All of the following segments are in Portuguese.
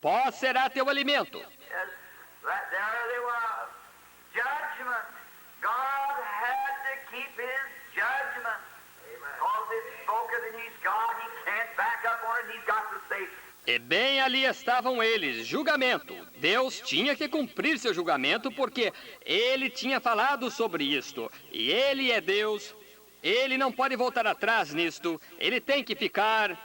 Pó será teu alimento. Yes, right there they was. Judgment. God had to keep his judgment. Because it's spoken and he's God, he can't back up on it, he's got to say. E bem ali estavam eles, julgamento. Deus tinha que cumprir seu julgamento porque ele tinha falado sobre isto. E ele é Deus, ele não pode voltar atrás nisto, ele tem que ficar.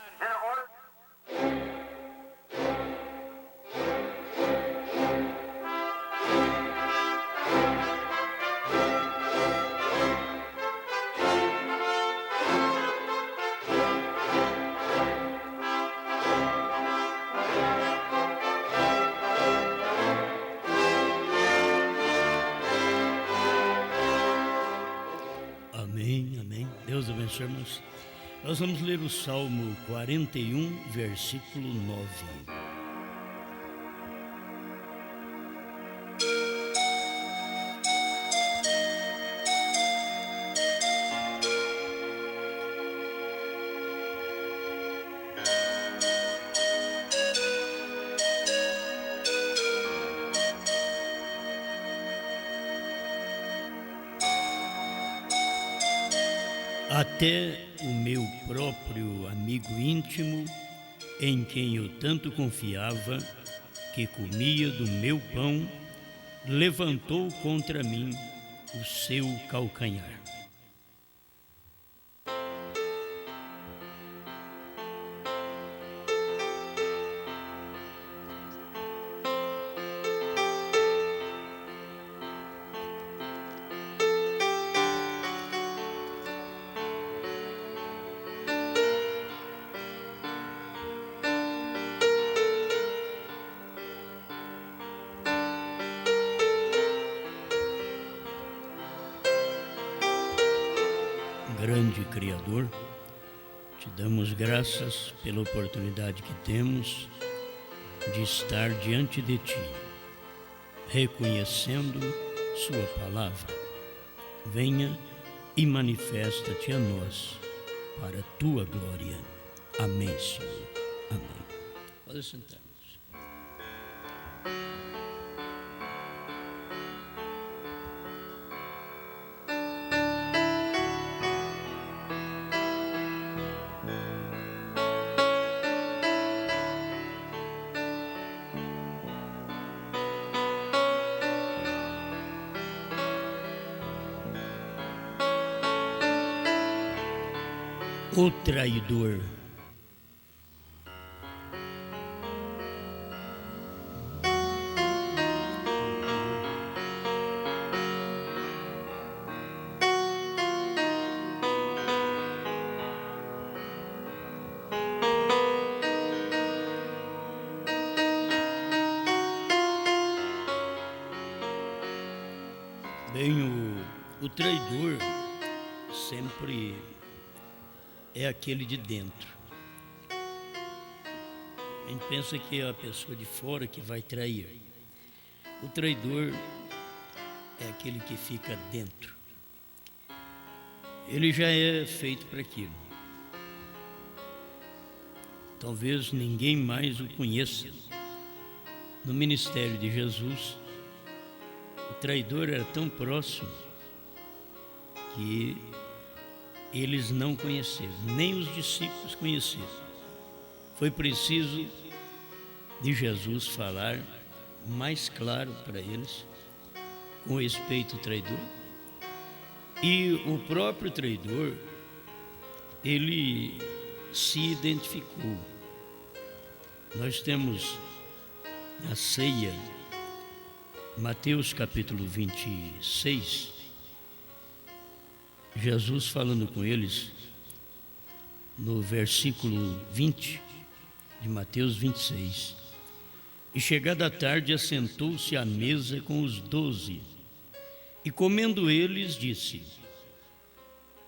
Amém, amém. Deus abençoe, irmãos. Nós vamos ler o Salmo 41, versículo 9. Até o meu próprio amigo íntimo, em quem eu tanto confiava, que comia do meu pão, levantou contra mim o seu calcanhar. Grande Criador, te damos graças pela oportunidade que temos de estar diante de Ti, reconhecendo Sua palavra. Venha e manifesta-te a nós, para a Tua glória. Amém, Senhor. Amém. Pode sentar. O traidor. Bem, o traidor sempre é aquele de dentro. A gente pensa que é a pessoa de fora que vai trair. O traidor é aquele que fica dentro. Ele já é feito para aquilo. Talvez ninguém mais o conheça. No ministério de Jesus, o traidor era tão próximo que eles não conheceram, nem os discípulos conheceram. Foi preciso de Jesus falar mais claro para eles com respeito ao traidor. E o próprio traidor, ele se identificou. Nós temos na ceia, Mateus capítulo 26, Jesus falando com eles, no versículo 20 de Mateus 26. E chegada a tarde, assentou-se à mesa com os 12, e comendo eles, disse: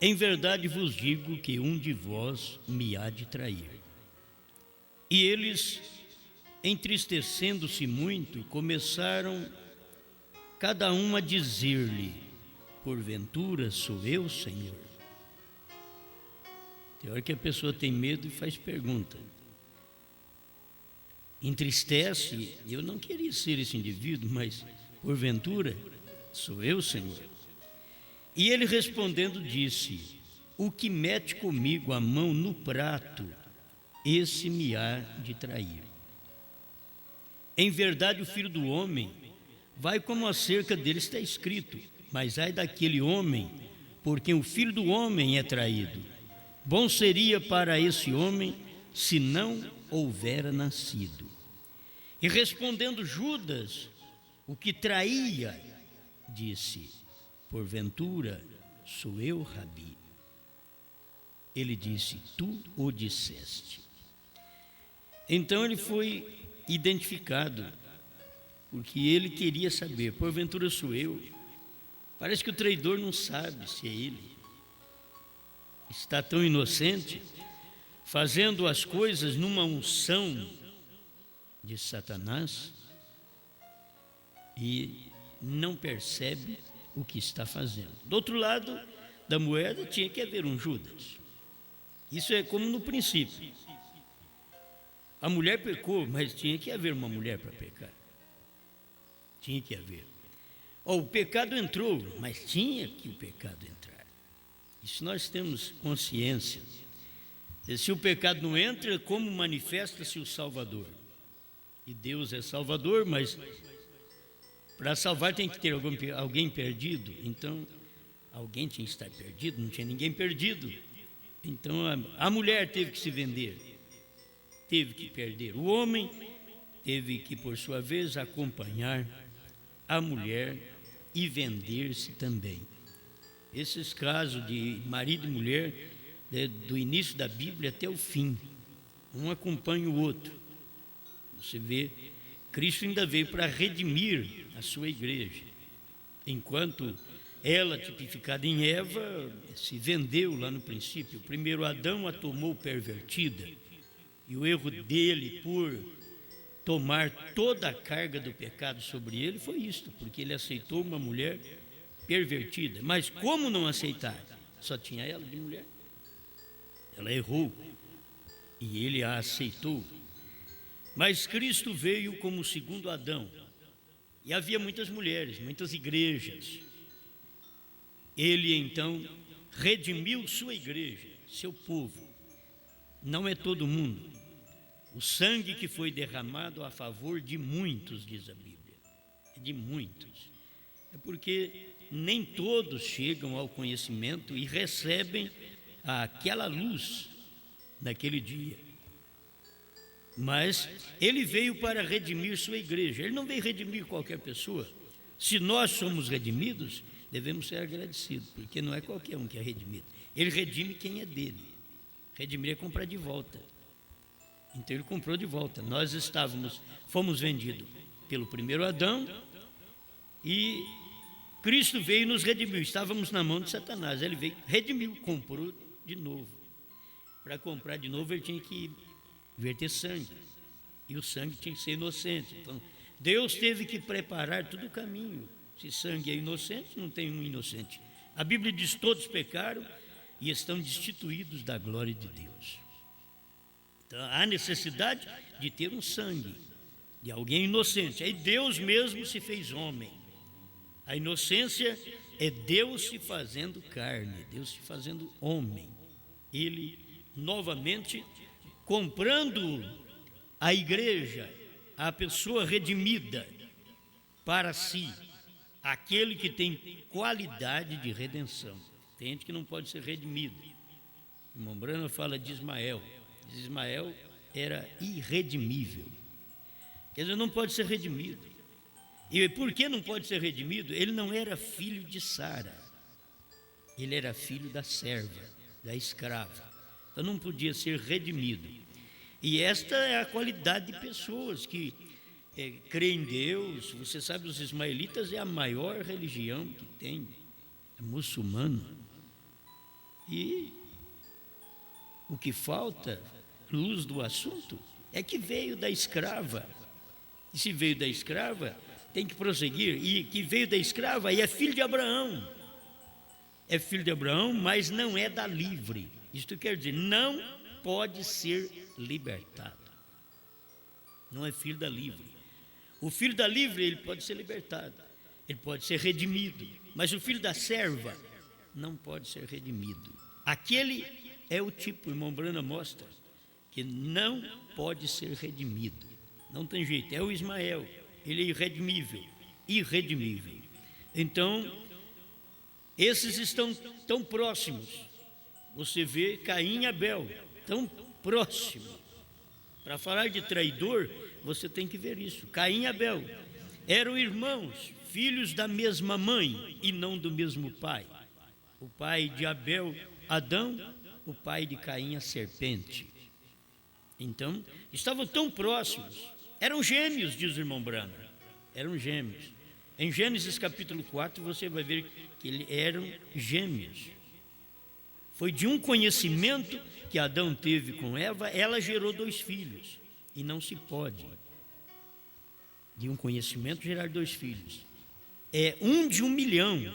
em verdade vos digo que um de vós me há de trair. E eles, entristecendo-se muito, começaram cada um a dizer-lhe: porventura sou eu, Senhor? Tem hora que a pessoa tem medo e faz pergunta. entristece. Eu não queria ser esse indivíduo, mas porventura sou eu, Senhor. E ele respondendo disse: o que mete comigo a mão no prato, esse me há de trair. Em verdade, o Filho do Homem vai como acerca dele está escrito, mas ai daquele homem por quem o Filho do Homem é traído. Bom seria para esse homem se não houvera nascido. E respondendo Judas, o que traía, disse: porventura sou eu, Rabi? Ele disse: tu o disseste. Então ele foi identificado, porque ele queria saber: porventura sou eu? Parece que o traidor não sabe se é ele. Está tão inocente, fazendo as coisas numa unção de Satanás, e não percebe o que está fazendo. Do outro lado da moeda tinha que haver um Judas. Isso é como no princípio. A mulher pecou, mas tinha que haver uma mulher para pecar. Tinha que haver. O pecado entrou, mas tinha que o pecado entrar. Isso nós temos consciência. Se o pecado não entra, como manifesta-se o Salvador? E Deus é Salvador, mas para salvar tem que ter alguém perdido. Então, alguém tinha que estar perdido, não tinha ninguém perdido. Então, a mulher teve que se vender, teve que perder. O homem teve que, por sua vez, acompanhar a mulher e vender-se também. Esses casos de marido e mulher, do início da Bíblia até o fim, um acompanha o outro. Você vê, Cristo ainda veio para redimir a sua igreja, enquanto ela, tipificada em Eva, se vendeu lá no princípio. O primeiro Adão a tomou pervertida, e o erro dele por tomar toda a carga do pecado sobre ele foi isto, porque ele aceitou uma mulher pervertida. Mas como não aceitar? Só tinha ela de mulher. Ela errou e ele a aceitou. Mas Cristo veio como o segundo Adão, e havia muitas mulheres, muitas igrejas. Ele então redimiu sua igreja, seu povo. Não é todo mundo. O sangue que foi derramado a favor de muitos, diz a Bíblia, de muitos. É porque nem todos chegam ao conhecimento e recebem aquela luz naquele dia. Mas ele veio para redimir sua igreja. Ele não veio redimir qualquer pessoa. Se nós somos redimidos, devemos ser agradecidos, porque não é qualquer um que é redimido. Ele redime quem é dele. Redimir é comprar de volta. Então ele comprou de volta. Nós fomos vendidos pelo primeiro Adão, e Cristo veio e nos redimiu. Estávamos na mão de Satanás. Ele veio, redimiu, comprou de novo. Para comprar de novo, ele tinha que verter sangue, e o sangue tinha que ser inocente. Então Deus teve que preparar todo o caminho. Se sangue é inocente, não tem um inocente. A Bíblia diz: todos pecaram e estão destituídos da glória de Deus. Então há necessidade de ter um sangue de alguém inocente. Aí Deus mesmo se fez homem. A inocência é Deus se fazendo carne, Deus se fazendo homem. Ele novamente comprando a igreja, a pessoa redimida para si, aquele que tem qualidade de redenção. Tem gente que não pode ser redimido. O irmão Branham fala de Ismael. Ismael era irredimível. Quer dizer, não pode ser redimido. E por que não pode ser redimido? Ele não era filho de Sara. Ele era filho da serva, da escrava. Então não podia ser redimido. E esta é a qualidade de pessoas que creem em Deus. Você sabe, os ismaelitas é a maior religião que tem, é muçulmano. E o que falta, luz do assunto, é que veio da escrava. E se veio da escrava, tem que prosseguir. E que veio da escrava e é filho de Abraão. É filho de Abraão, mas não é da livre. Isto quer dizer, não pode ser libertado. não é filho da livre. O filho da livre, ele pode ser libertado, ele pode ser redimido, mas o filho da serva não pode ser redimido. Aquele é o tipo, o irmão Branham mostra, que não pode ser redimido. Não tem jeito, é o Ismael, ele é irredimível. Então, esses estão tão próximos. Você vê Caim e Abel, tão próximos. Para falar de traidor, você tem que ver isso. Caim e Abel eram irmãos, filhos da mesma mãe e não do mesmo pai. O pai de Abel, Adão, o pai de Caim, a serpente. Então, estavam tão próximos. Eram gêmeos, diz o irmão Branham. Eram gêmeos. Em Gênesis capítulo 4, você vai ver que eles eram gêmeos. Foi de um conhecimento que Adão teve com Eva, ela gerou 2 filhos. E não se pode, de um conhecimento, gerar 2 filhos. É 1 de 1 milhão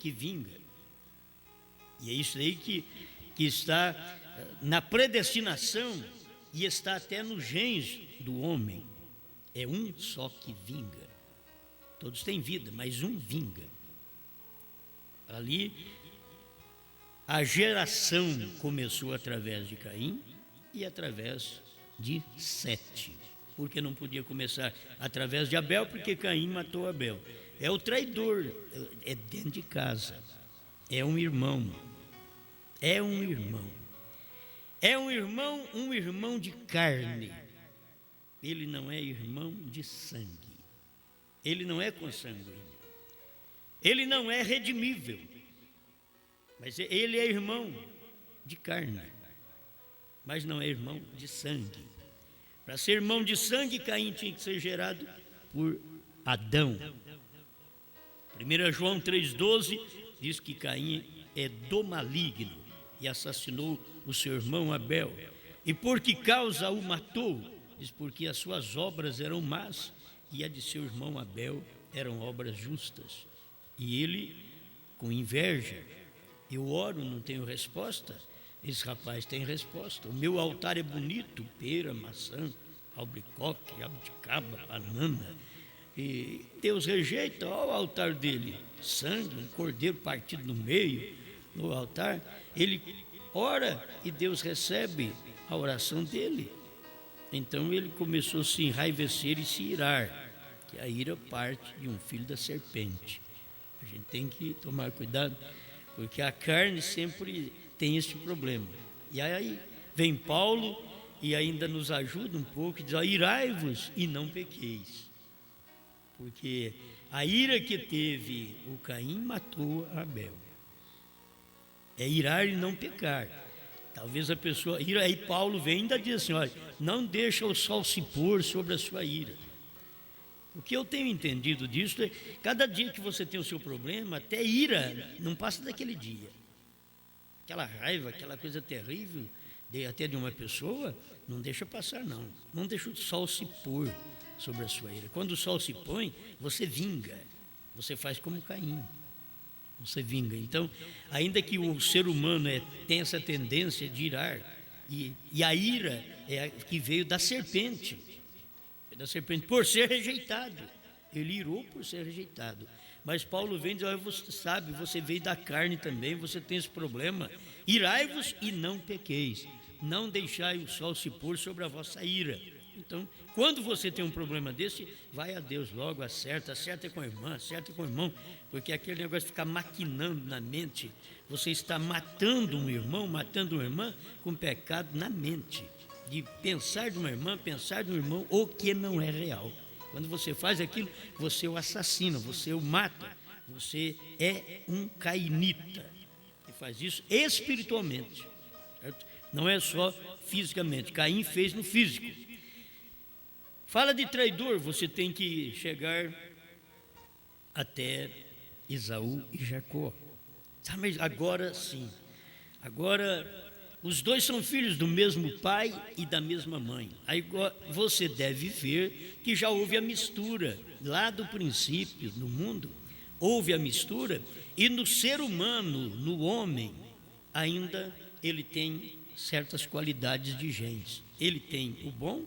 que vinga. E é isso aí que está na predestinação e está até nos genes do homem. É um só que vinga. Todos têm vida, mas um vinga. Ali, a geração começou através de Caim e através de Sete. Porque não podia começar através de Abel, porque Caim matou Abel. É o traidor, é dentro de casa. É um irmão. É um irmão. É um irmão de carne. Ele não é irmão de sangue. Ele não é consanguíneo. Ele não é redimível. Mas ele é irmão de carne. Mas não é irmão de sangue. Para ser irmão de sangue, Caim tinha que ser gerado por Adão. 1 João 3,12 diz que Caim é do maligno e assassinou o seu irmão Abel. E por que causa o matou? Diz porque as suas obras eram más e a de seu irmão Abel eram obras justas. E ele, com inveja, eu oro, não tenho resposta. Esse rapaz tem resposta. O meu altar é bonito, pera, maçã, albaricoque, abuticaba, banana. E Deus rejeita, olha o altar dele, sangue, um cordeiro partido no meio, no altar. Ele ora e Deus recebe a oração dele. Então ele começou a se enraivecer e se irar, que a ira parte de um filho da serpente. A gente tem que tomar cuidado, porque a carne sempre tem esse problema. E aí vem Paulo e ainda nos ajuda um pouco, diz: irai-vos e não pequeis. Porque a ira que teve o Caim matou Abel. É irar e não pecar. Talvez a pessoa ira, aí Paulo vem e ainda diz assim: olha, não deixa o sol se pôr sobre a sua ira. O que eu tenho entendido disso é, cada dia que você tem o seu problema, até ira não passa daquele dia. Aquela raiva, aquela coisa terrível, até de uma pessoa, não deixa passar não. Não deixa o sol se pôr sobre a sua ira. Quando o sol se põe, você vinga. Você faz como Caim. Você vinga. Então, ainda que o ser humano tem essa tendência de irar, e a ira é a que veio da serpente. Da serpente, por ser rejeitado. Ele irou por ser rejeitado. Mas Paulo vem e diz: olha, você sabe, você veio da carne também, você tem esse problema. Irai-vos e não pequeis. Não deixai o sol se pôr sobre a vossa ira. Então, quando você tem um problema desse, vai a Deus logo, acerta com a irmã, acerta com o irmão, porque aquele negócio de ficar maquinando na mente, você está matando um irmão, matando uma irmã com pecado na mente, de pensar de uma irmã, pensar de um irmão, o que não é real. Quando você faz aquilo, você o assassina, você o mata, você é um cainita, e faz isso espiritualmente, certo? Não é só fisicamente. Caim fez no físico. Fala de traidor, você tem que chegar até Esaú e Jacó. Mas agora sim, agora os dois são filhos do mesmo pai e da mesma mãe. Aí você deve ver que já houve a mistura, lá do princípio, no mundo, houve a mistura, e no ser humano, no homem, ainda ele tem certas qualidades de genes. Ele tem o bom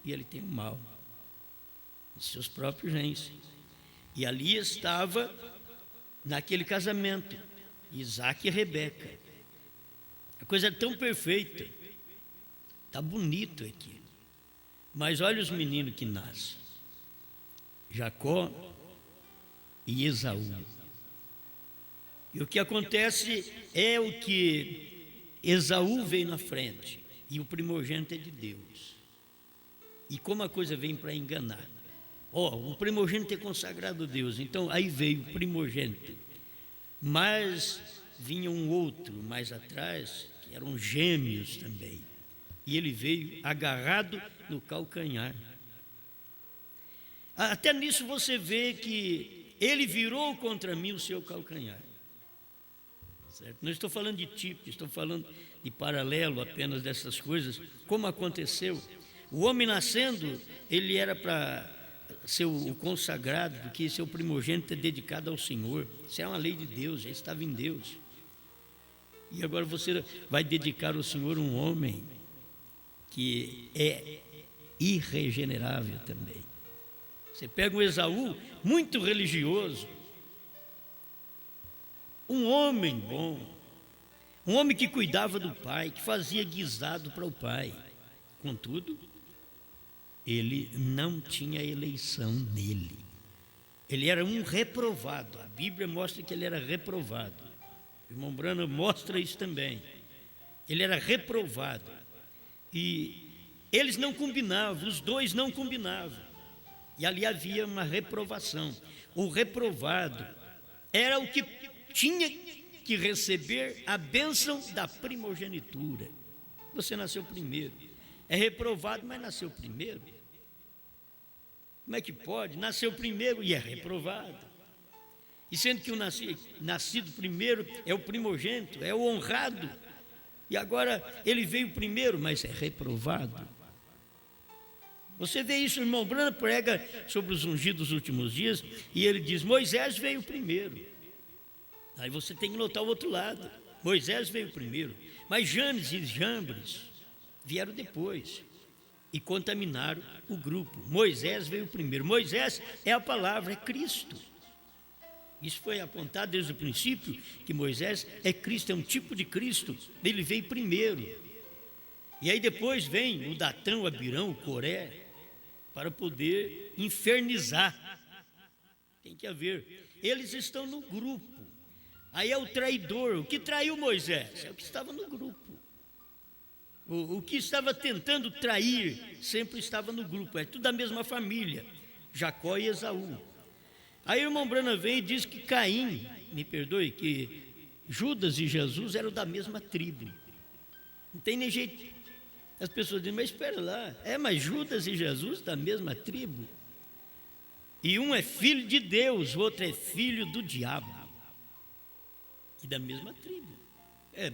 e ele tem o mal. seus próprios genes. E ali estava, naquele casamento, Isaac e Rebeca. A coisa é tão perfeita, está bonito aqui. Mas olha os meninos que nascem: Jacó e Esaú. E o que acontece é o que Esaú veio na frente, e o primogênito é de Deus. E como a coisa vem para enganar. O primogênito é consagrado a Deus, então aí veio o primogênito. Mas vinha um outro mais atrás, que eram gêmeos também. E ele veio agarrado no calcanhar. Até nisso você vê que ele virou contra mim o seu calcanhar. Certo? Não estou falando de tipo, estou falando de paralelo apenas dessas coisas, como aconteceu. O homem nascendo, ele era para ser o consagrado, porque esse é o primogênito, é dedicado ao Senhor. Isso é uma lei de Deus, já estava em Deus. E agora você vai dedicar ao Senhor um homem que é irregenerável também. Você pega um Esaú, muito religioso, um homem bom, um homem que cuidava do pai, que fazia guisado para o pai. Contudo, ele não tinha eleição nele. Ele era um reprovado. A Bíblia mostra que ele era reprovado. O irmão Branham mostra isso também. Ele era reprovado. E eles não combinavam, os dois não combinavam. E ali havia uma reprovação. O reprovado era o que tinha que receber a bênção da primogenitura. Você nasceu primeiro. É reprovado, mas nasceu primeiro. Como é que pode? Nasceu primeiro e é reprovado. E sendo que o nascido primeiro é o primogênito, é o honrado. E agora ele veio primeiro, mas é reprovado. Você vê isso, o irmão Branham prega sobre os ungidos dos últimos dias, e ele diz: Moisés veio primeiro. Aí você tem que notar o outro lado. Moisés veio primeiro, mas Janes e Jambres vieram depois e contaminaram o grupo. Moisés veio primeiro. Moisés é a palavra, é Cristo. Isso foi apontado desde o princípio, que Moisés é Cristo, é um tipo de Cristo. Ele veio primeiro. E aí depois vem o Datão, o Abirão, o Coré, para poder infernizar. Tem que haver. Eles estão no grupo. Aí é o traidor. O que traiu Moisés? É o que estava no grupo. O que estava tentando trair sempre estava no grupo. É tudo da mesma família, Jacó e Esaú. Aí o irmão Branham vem e diz que Caim, me perdoe, que Judas e Jesus eram da mesma tribo. Não tem nem jeito. As pessoas dizem: mas espera lá, mas Judas e Jesus da mesma tribo? E um é filho de Deus, o outro é filho do diabo. E da mesma tribo.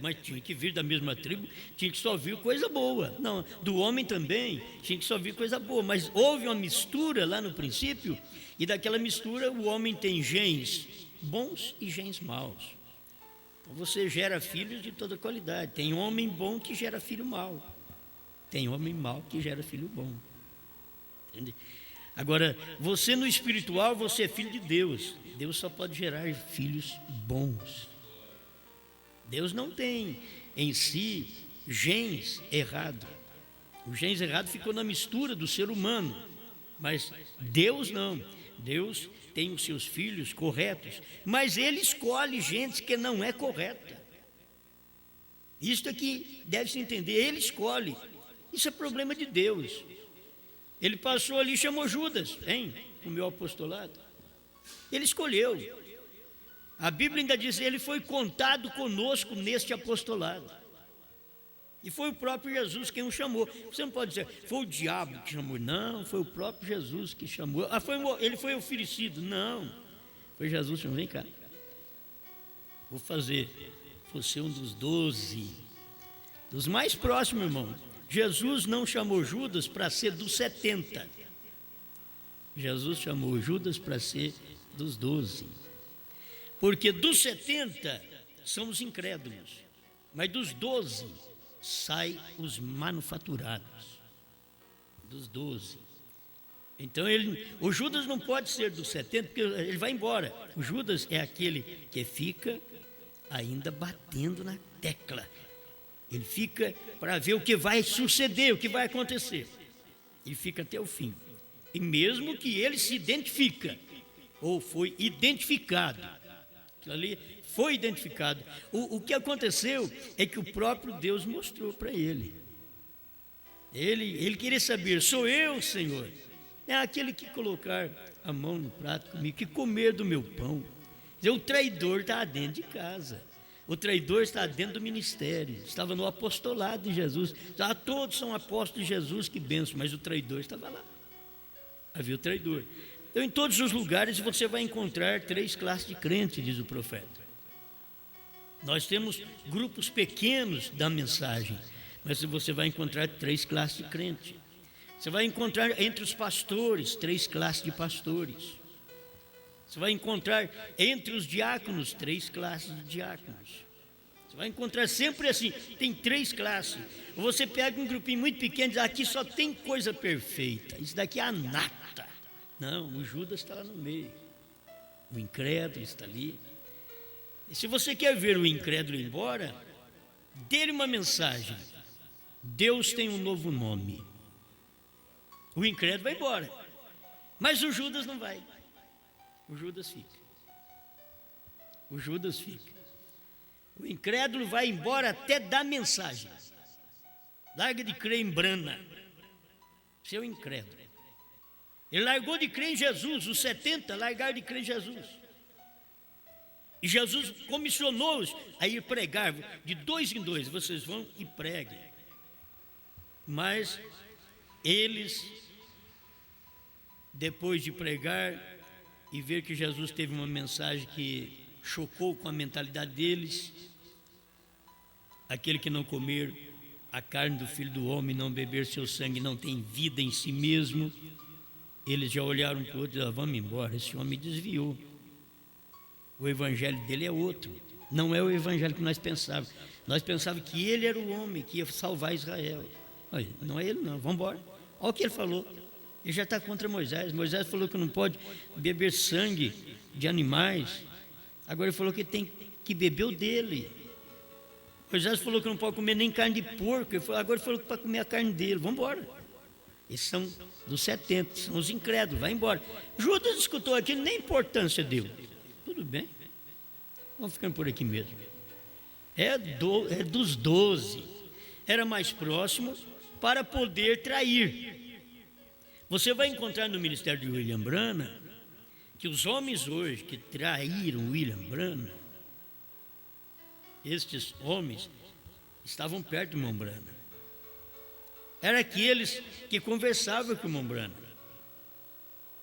Mas tinha que vir da mesma tribo, tinha que só vir coisa boa. Não, do homem também, tinha que só vir coisa boa. Mas houve uma mistura lá no princípio, e daquela mistura o homem tem genes bons e genes maus. Então você gera filhos de toda qualidade. Tem homem bom que gera filho mau. Tem homem mau que gera filho bom. Entende? Agora, você no espiritual, você é filho de Deus. Deus só pode gerar filhos bons. Deus não tem em si genes errados. O genes errado ficou na mistura do ser humano, mas Deus não. Deus tem os seus filhos corretos, mas Ele escolhe gente que não é correta. Isto aqui deve-se entender, Ele escolhe. Isso é problema de Deus. Ele passou ali e chamou Judas, o meu apostolado. Ele escolheu. A Bíblia ainda diz: ele foi contado conosco neste apostolado. E foi o próprio Jesus quem o chamou. Você não pode dizer: foi o diabo que chamou. Não, foi o próprio Jesus que chamou. Ele foi oferecido. Não, foi Jesus que chamou. Vem cá, vou fazer você um dos 12, dos mais próximos, irmão. Jesus não chamou Judas para ser dos 70. Jesus chamou Judas para ser dos 12. Porque dos 70 são os incrédulos, mas dos 12 saem os manufaturados. Dos 12. Então o Judas não pode ser dos 70, porque ele vai embora. O Judas é aquele que fica ainda batendo na tecla. Ele fica para ver o que vai suceder, o que vai acontecer. Ele fica até o fim. E mesmo que ele se identifica, ou foi identificado, aquilo ali foi identificado. O que aconteceu é que o próprio Deus mostrou para ele. Ele queria saber, sou eu, Senhor? É aquele que colocar a mão no prato comigo, que comer do meu pão. O traidor está dentro de casa. O traidor está dentro do ministério. Estava no apostolado de Jesus. Todos são apóstolos de Jesus, que benção, mas o traidor estava lá. Havia o traidor. Então, em todos os lugares você vai encontrar 3 classes de crentes, diz o profeta. Nós temos grupos pequenos da mensagem, mas você vai encontrar 3 classes de crentes. Você vai encontrar entre os pastores 3 classes de pastores. Você vai encontrar entre os diáconos 3 classes de diáconos. Você vai encontrar sempre assim, tem 3 classes. Você pega um grupinho muito pequeno e diz, aqui só tem coisa perfeita. Isso daqui é a nata. Não, o Judas está lá no meio. O incrédulo está ali. E se você quer ver o incrédulo ir embora, dê-lhe uma mensagem. Deus tem um novo nome. O incrédulo vai embora, mas o Judas não vai. O Judas fica. O Judas fica. O incrédulo vai embora até dar mensagem. Larga de crer em Brana. Seu incrédulo. Ele largou de crer em Jesus. Os 70 largaram de crer em Jesus. E Jesus comissionou-os a ir pregar. De 2 em 2, vocês vão e preguem. Mas eles, depois de pregar e ver que Jesus teve uma mensagem que chocou com a mentalidade deles, aquele que não comer a carne do Filho do Homem, não beber seu sangue, não tem vida em si mesmo, eles já olharam para o outro e disseram, vamos embora, esse homem desviou. O evangelho dele é outro, não é o evangelho que nós pensávamos. Nós pensávamos que ele era o homem que ia salvar Israel. Não é ele não, vamos embora. Olha o que ele falou. Ele já está contra Moisés. Moisés falou que não pode beber sangue de animais. Agora ele falou que tem que beber o dele. Moisés falou que não pode comer nem carne de porco. Agora ele falou que para comer a carne dele. Vamos embora. Esses são dos 70, são os incrédulos. Vai embora. Judas escutou aquilo, nem importância deu. Tudo bem. Vamos ficando por aqui mesmo. É dos 12. Era mais próximo para poder trair. Você vai encontrar no ministério de William Branham que os homens hoje que traíram William Branham, estes homens estavam perto do irmão Branham. Eram aqueles que conversavam com o irmão Branham.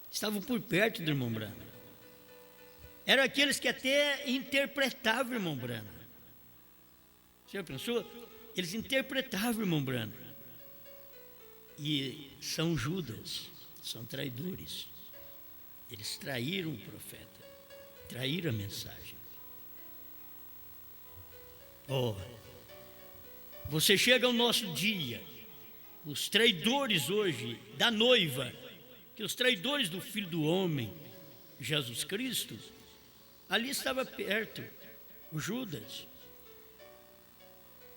Estavam por perto do irmão Branham. Eram aqueles que até interpretavam o irmão Branham. Você já pensou? Eles interpretavam o irmão Branham. E são Judas, são traidores. Eles traíram o profeta, traíram a mensagem. Você chega ao nosso dia, os traidores hoje da noiva, que os traidores do Filho do Homem, Jesus Cristo, ali estava perto o Judas.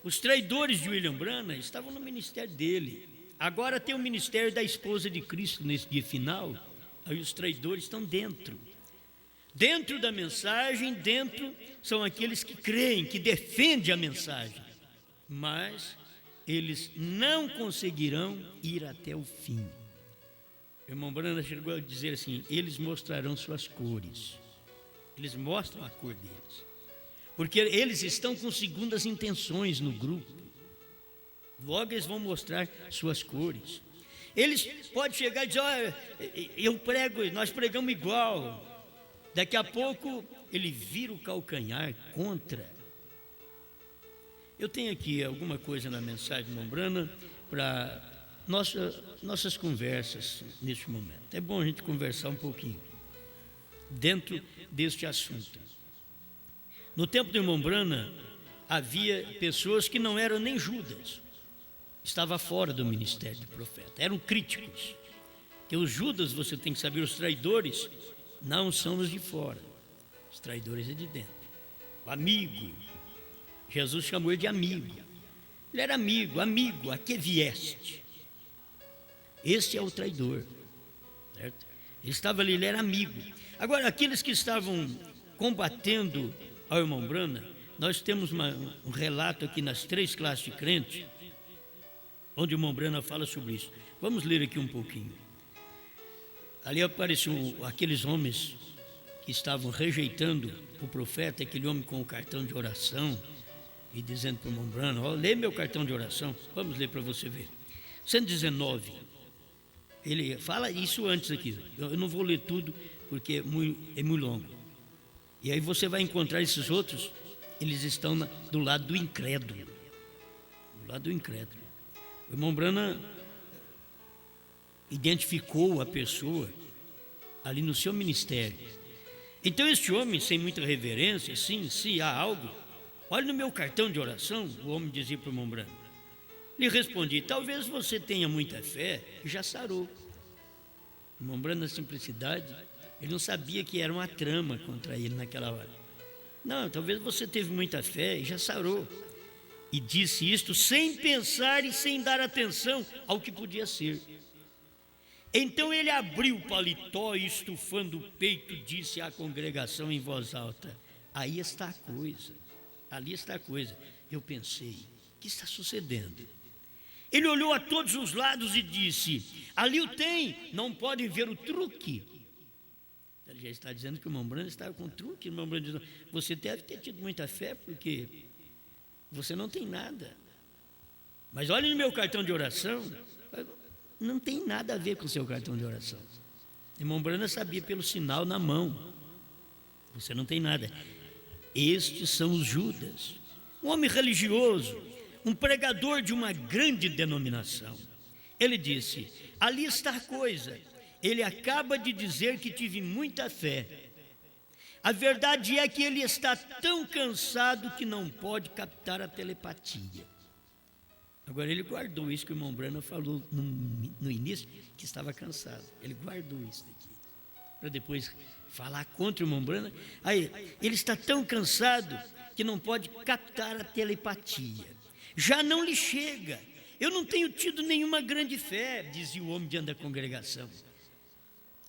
Os traidores de William Branham estavam no ministério dele. Agora tem o ministério da esposa de Cristo nesse dia final. Aí os traidores estão dentro. Dentro da mensagem, dentro são aqueles que creem, que defendem a mensagem. Mas eles não conseguirão ir até o fim. O irmão Branham chegou a dizer assim, eles mostrarão suas cores. Eles mostram a cor deles. Porque eles estão com segundas intenções no grupo. Logo eles vão mostrar suas cores. Eles podem chegar e dizer, eu prego, nós pregamos igual. Daqui a pouco ele vira o calcanhar contra. Eu tenho aqui alguma coisa na mensagem de irmão Branham para nossas conversas neste momento. É bom a gente conversar um pouquinho dentro deste assunto. No tempo do irmão Branham, havia pessoas que não eram nem Judas. Estava fora do ministério de profeta, eram críticos. Que os Judas, você tem que saber, os traidores não são os de fora. Os traidores é de dentro. O amigo. Jesus chamou ele de amigo. Ele era amigo, a que vieste? Este é o traidor. Certo? Ele estava ali, ele era amigo. Agora, aqueles que estavam combatendo ao irmão Branham, nós temos um relato aqui nas 3 classes de crentes, onde o irmão Branham fala sobre isso. Vamos ler aqui um pouquinho. Ali apareciam aqueles homens que estavam rejeitando o profeta, aquele homem com o cartão de oração, e dizendo para o irmão Branham: lê meu cartão de oração. Vamos ler para você ver. 119. Ele fala isso antes aqui. Eu não vou ler tudo porque é muito longo. E aí você vai encontrar esses outros, eles estão do lado do incrédulo. Do lado do incrédulo. O irmão Branham identificou a pessoa ali no seu ministério. Então este homem, sem muita reverência, sim, se há algo, olha no meu cartão de oração, o homem dizia para o irmão Branham. Lhe respondi: talvez você tenha muita fé e já sarou. O irmão Branham, na simplicidade, ele não sabia que era uma trama contra ele naquela hora. Não, talvez você teve muita fé e já sarou. E disse isto sem pensar e sem dar atenção ao que podia ser. Então ele abriu o paletó e, estufando o peito, disse à congregação em voz alta: aí está a coisa, ali está a coisa. Eu pensei: o que está sucedendo? Ele olhou a todos os lados e disse: ali o tem, não podem ver o truque. Ele já está dizendo que o irmão Branham estava com truque. O irmão Branham diz: você deve ter tido muita fé, porque você não tem nada. Mas olha no meu cartão de oração. Não tem nada a ver com o seu cartão de oração. O irmão Branham sabia pelo sinal na mão. Você não tem nada. Estes são os Judas. Um homem religioso, um pregador de uma grande denominação. Ele disse: ali está a coisa. Ele acaba de dizer que tive muita fé. A verdade é que ele está tão cansado que não pode captar a telepatia. Agora, ele guardou isso que o irmão Branham falou no início, que estava cansado. Ele guardou isso daqui, para depois falar contra o irmão Branham. Aí, ele está tão cansado que não pode captar a telepatia. Já não lhe chega. Eu não tenho tido nenhuma grande fé, dizia o homem diante da congregação.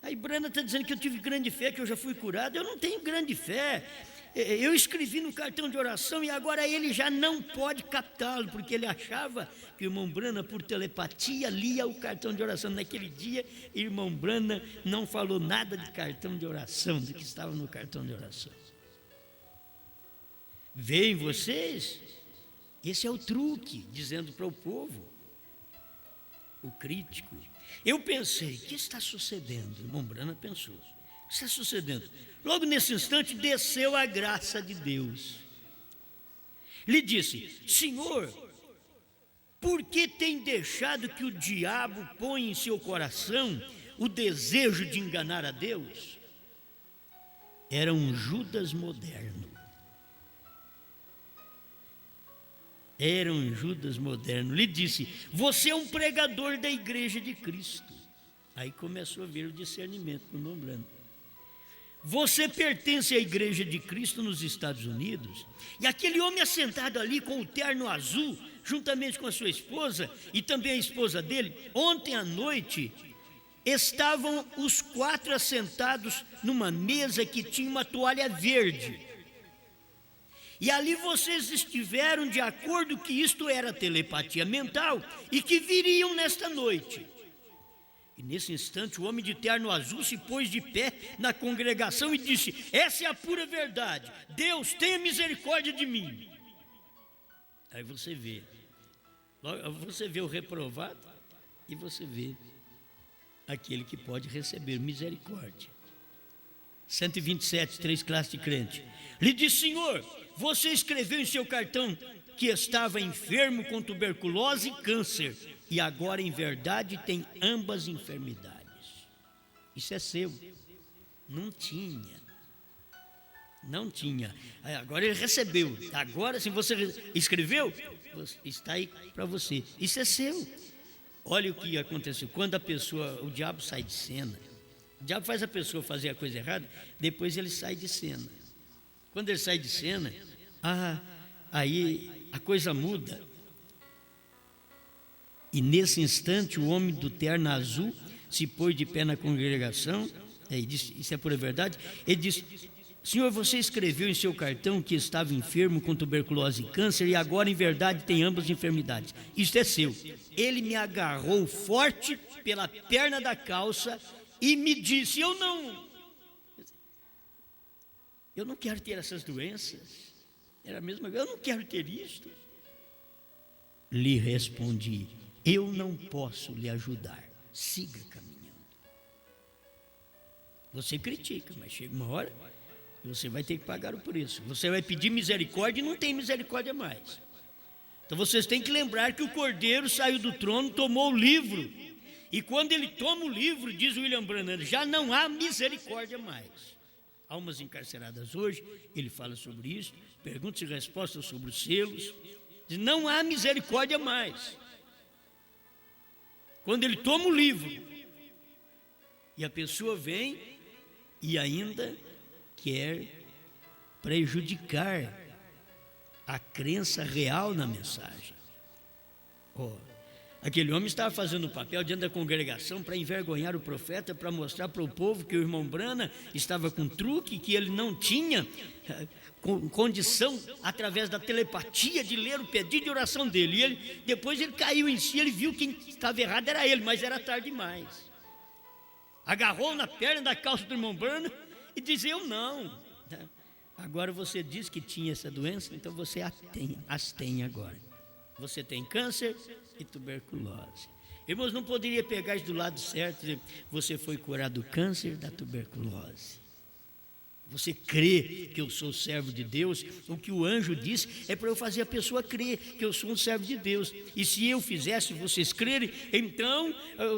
Aí Branham está dizendo que eu tive grande fé, que eu já fui curado. Eu não tenho grande fé. Eu escrevi no cartão de oração e agora ele já não pode captá-lo, porque ele achava que o irmão Branham, por telepatia, lia o cartão de oração. Naquele dia, o irmão Branham não falou nada de cartão de oração, do que estava no cartão de oração. Veem vocês? Esse é o truque, dizendo para o povo, o crítico. Eu pensei: o que está sucedendo? O irmão Branham pensou: o que está sucedendo? Logo nesse instante desceu a graça de Deus. Lhe disse: Senhor, por que tem deixado que o diabo ponha em seu coração o desejo de enganar a Deus? Era um Judas moderno. Era um Judas moderno. Lhe disse: você é um pregador da igreja de Cristo. Aí começou a vir o discernimento para o irmão Branham. Você pertence à igreja de Cristo nos Estados Unidos? E aquele homem assentado ali com o terno azul, juntamente com a sua esposa e também a esposa dele, ontem à noite estavam os 4 assentados numa mesa que tinha uma toalha verde. E ali vocês estiveram de acordo que isto era telepatia mental e que viriam nesta noite. E nesse instante o homem de terno azul se pôs de pé na congregação e disse: essa é a pura verdade. Deus, tenha misericórdia de mim. Aí você vê o reprovado e você vê aquele que pode receber misericórdia. 127, 3 classes de crente. Lhe disse: Senhor, você escreveu em seu cartão que estava enfermo com tuberculose e câncer, e agora em verdade tem ambas enfermidades. Isso é seu. Não tinha. Agora ele recebeu. Agora, se você escreveu, está aí para você. Isso é seu. olha o que aconteceu. Quando o diabo sai de cena, o diabo faz a pessoa fazer a coisa errada, depois ele sai de cena. Quando ele sai de cena, aí a coisa muda. E nesse instante o homem do terno azul se pôs de pé na congregação, e disse, isso é pura verdade, ele disse: Senhor, você escreveu em seu cartão que estava enfermo com tuberculose e câncer, e agora em verdade tem ambas enfermidades. Isto é seu. Ele me agarrou forte pela perna da calça e me disse: eu não quero ter essas doenças. Era a mesma coisa, eu não quero ter isto. Lhe respondi: eu não posso lhe ajudar, siga caminhando. Você critica, mas chega uma hora que você vai ter que pagar o preço. Você vai pedir misericórdia e não tem misericórdia mais. Então vocês têm que lembrar que o Cordeiro saiu do trono, tomou o livro, e quando ele toma o livro, diz William Branham, já não há misericórdia mais. Almas encarceradas hoje, ele fala sobre isso, perguntas e respostas sobre os selos, diz, não há misericórdia mais. Quando ele toma o livro, e a pessoa vem e ainda quer prejudicar a crença real na mensagem. Aquele homem estava fazendo o papel diante da congregação para envergonhar o profeta, para mostrar para o povo que o irmão Branham estava com truque, que ele não tinha condição, através da telepatia, de ler o pedido de oração dele. E depois ele caiu em si, ele viu que quem estava errado era ele, mas era tarde demais. Agarrou na perna da calça do irmão Branham e disse: eu não. Agora você diz que tinha essa doença, então você as tem agora. Você tem câncer e tuberculose. Irmãos, não poderia pegar isso do lado certo, dizer, você foi curado do câncer e da tuberculose. Você crê que eu sou servo de Deus? O que o anjo diz é para eu fazer a pessoa crer que eu sou um servo de Deus. E se eu fizesse vocês crerem, então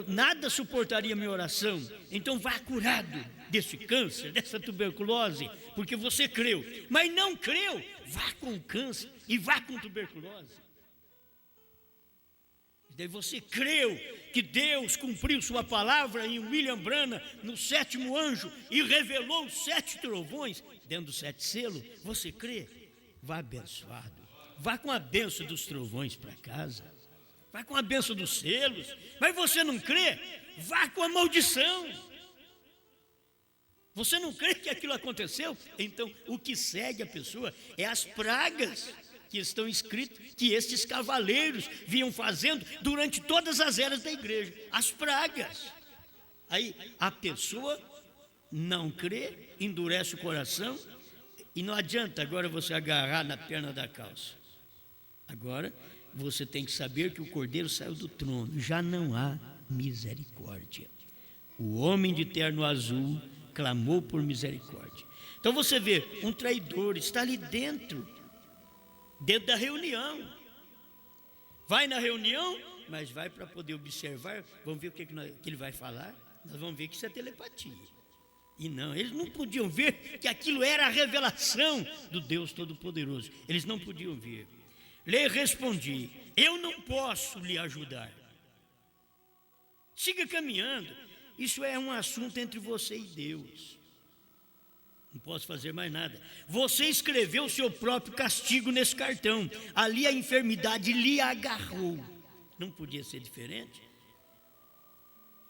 nada suportaria minha oração. Então vá curado desse câncer, dessa tuberculose, porque você creu. Mas não creu, vá com câncer e vá com tuberculose. Daí você creu que Deus cumpriu sua palavra em William Branham, no 7º anjo, e revelou os 7 trovões dentro dos 7 selos. Você crê? Vá abençoado. Vá com a bênção dos trovões para casa. Vá com a bênção dos selos. Mas você não crê? Vá com a maldição. Você não crê que aquilo aconteceu? Então o que segue a pessoa é as pragas que estão escritos que estes cavaleiros vinham fazendo durante todas as eras da igreja, as pragas. Aí a pessoa não crê, endurece o coração, e não adianta agora você agarrar na perna da calça. Agora você tem que saber que o Cordeiro saiu do trono, já não há misericórdia. O homem de terno azul clamou por misericórdia. Então você vê, um traidor está ali dentro da reunião. Vai na reunião, mas vai para poder observar. Vamos ver o que ele vai falar. Nós vamos ver que isso é telepatia. E não, eles não podiam ver que aquilo era a revelação do Deus Todo-Poderoso. Eles não podiam ver. Lhe respondi: eu não posso lhe ajudar. Siga caminhando. Isso é um assunto entre você e Deus. Não posso fazer mais nada. Você escreveu o seu próprio castigo nesse cartão. Ali a enfermidade lhe agarrou. Não podia ser diferente?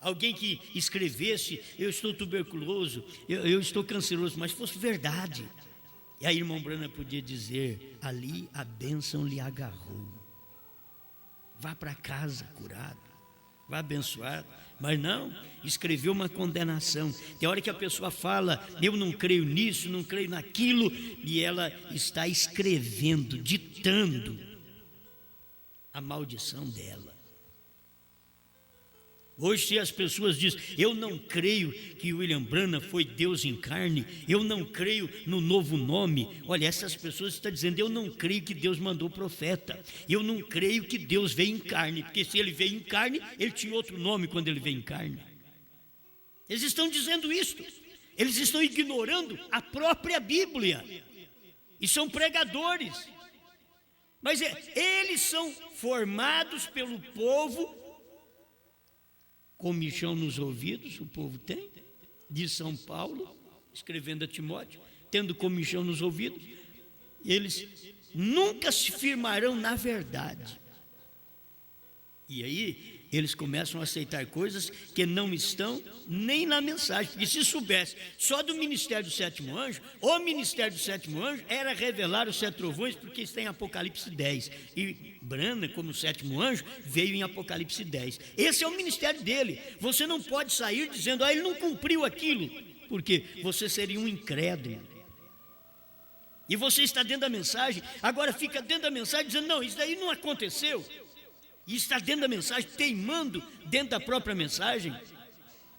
Alguém que escrevesse: eu estou tuberculoso, eu estou canceroso, mas fosse verdade. E aí irmão Branham podia dizer: ali a bênção lhe agarrou. Vá para casa curado, vá abençoado. Mas não, escreveu uma condenação. Tem hora que a pessoa fala: eu não creio nisso, não creio naquilo, e ela está escrevendo, ditando a maldição dela. Hoje, se as pessoas dizem: eu não creio que William Branham foi Deus em carne, eu não creio no novo nome. Olha, essas pessoas estão dizendo: eu não creio que Deus mandou profeta, eu não creio que Deus veio em carne, porque se ele veio em carne, ele tinha outro nome quando ele veio em carne. Eles estão dizendo isto, eles estão ignorando a própria Bíblia, e são pregadores, mas eles são formados pelo povo comichão nos ouvidos, o povo tem, de São Paulo, escrevendo a Timóteo, tendo comichão nos ouvidos, eles nunca se firmarão na verdade. E aí eles começam a aceitar coisas que não estão nem na mensagem, porque se soubesse só do ministério do sétimo anjo, o ministério do sétimo anjo era revelar os 7 trovões, porque está em Apocalipse 10, e Branham, como sétimo anjo, veio em Apocalipse 10. Esse é o ministério dele. Você não pode sair dizendo, ele não cumpriu aquilo, porque você seria um incrédulo. E você está dentro da mensagem, agora fica dentro da mensagem dizendo, não, isso daí não aconteceu. E está dentro da mensagem, teimando dentro da própria mensagem.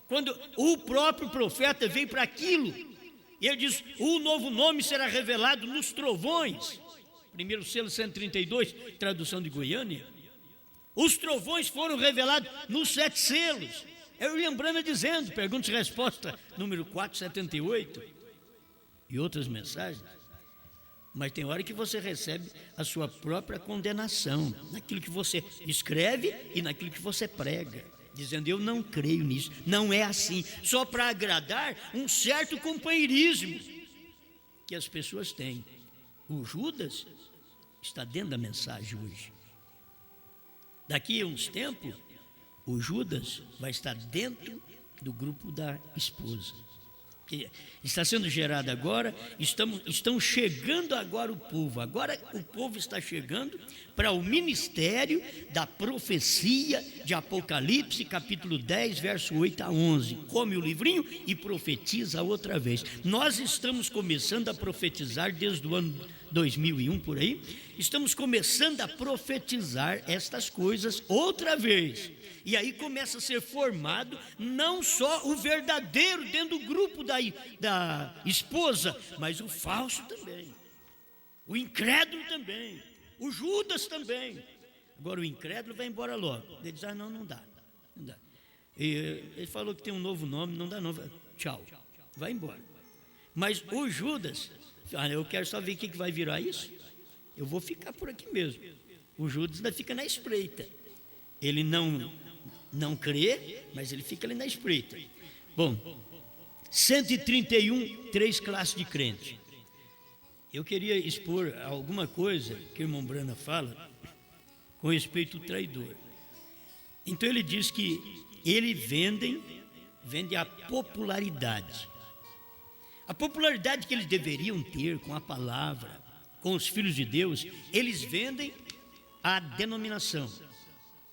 Quando o próprio profeta veio para aquilo, e ele diz, o novo nome será revelado nos trovões. Primeiro selo 132, tradução de Goiânia. Os trovões foram revelados nos 7 selos. É o William Branham dizendo, pergunta e resposta, número 478. E outras mensagens. Mas tem hora que você recebe a sua própria condenação, naquilo que você escreve e naquilo que você prega, dizendo, eu não creio nisso, não é assim, só para agradar um certo companheirismo que as pessoas têm. O Judas está dentro da mensagem hoje. Daqui a uns tempos, o Judas vai estar dentro do grupo da esposa. Está sendo gerado agora, estão chegando agora o povo. Agora o povo está chegando para o ministério da profecia de Apocalipse, capítulo 10, verso 8 a 11. Come o livrinho e profetiza outra vez. Nós estamos começando a profetizar desde o ano 2001, por aí. Estamos começando a profetizar estas coisas outra vez. E aí começa a ser formado não só o verdadeiro dentro do grupo da esposa, mas o falso também, o incrédulo também, o Judas também. Agora o incrédulo vai embora logo. Ele diz, não dá. E ele falou que tem um novo nome, não dá não, tchau, vai embora. Mas o Judas, eu quero só ver o que vai virar isso, eu vou ficar por aqui mesmo. O Judas ainda fica na espreita, ele não crê, mas ele fica ali na espreita. Bom, 131, 3 classes de crente. Eu queria expor alguma coisa que o irmão Branham fala com respeito ao traidor. Então ele diz que ele vende a popularidade. A popularidade que eles deveriam ter com a palavra, com os filhos de Deus, eles vendem a denominação.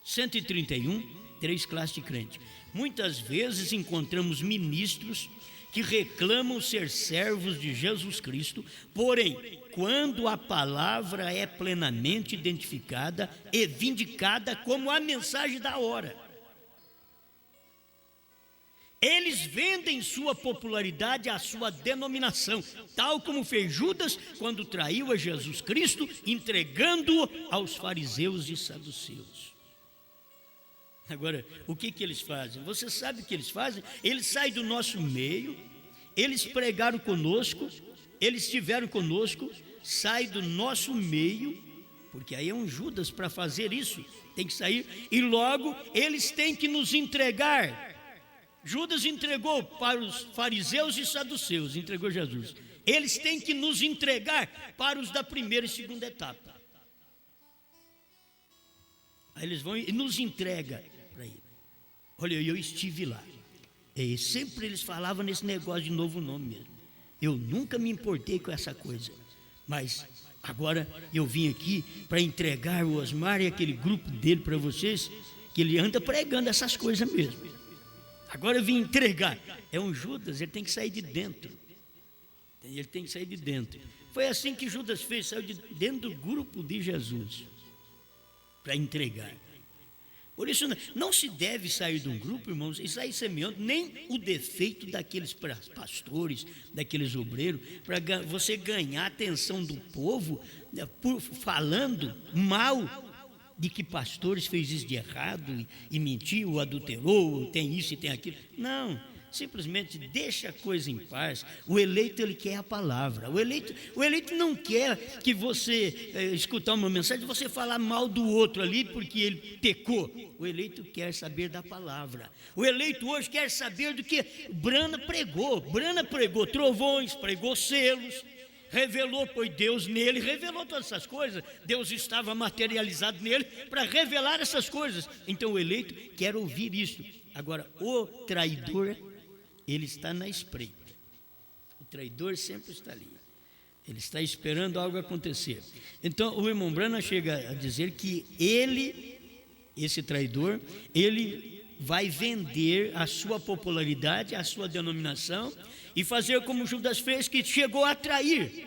131, 3 classes de crente. Muitas vezes encontramos ministros que reclamam ser servos de Jesus Cristo, porém, quando a palavra é plenamente identificada e vindicada como a mensagem da hora, eles vendem sua popularidade à sua denominação, tal como fez Judas quando traiu a Jesus Cristo, entregando-o aos fariseus e saduceus. Agora, o que eles fazem? Você sabe o que eles fazem? Eles saem do nosso meio, eles pregaram conosco, eles estiveram conosco, saem do nosso meio, porque aí é um Judas para fazer isso, tem que sair, e logo eles têm que nos entregar. Judas entregou para os fariseus e saduceus, entregou Jesus. Eles têm que nos entregar para os da primeira e segunda etapa. Aí eles vão e nos entregam para ele. Olha, eu estive lá. E sempre eles falavam nesse negócio de novo nome mesmo. Eu nunca me importei com essa coisa. Mas agora eu vim aqui para entregar o Osmar e aquele grupo dele para vocês, que ele anda pregando essas coisas mesmo. Agora eu vim entregar. É um Judas, ele tem que sair de dentro. Ele tem que sair de dentro. Foi assim que Judas fez, saiu de dentro do grupo de Jesus para entregar. Por isso não se deve sair de um grupo, irmãos, e sair semeando nem o defeito daqueles pastores, daqueles obreiros, para você ganhar a atenção do povo, falando mal de que pastores fez isso de errado e mentiu, adulterou, tem isso e tem aquilo. Não, simplesmente deixa a coisa em paz. O eleito, ele quer a palavra. O eleito não quer que você escutar uma mensagem, você falar mal do outro ali porque ele pecou. O eleito quer saber da palavra. O eleito hoje quer saber do que Branham pregou. Branham pregou trovões, pregou selos, revelou, pois Deus nele revelou todas essas coisas. Deus estava materializado nele para revelar essas coisas. Então o eleito quer ouvir isso. Agora, o traidor, ele está na espreita. O traidor sempre está ali. Ele está esperando algo acontecer. Então o irmão Branham chega a dizer que ele, esse traidor, ele vai vender a sua popularidade, a sua denominação e fazer como Judas fez, que chegou a trair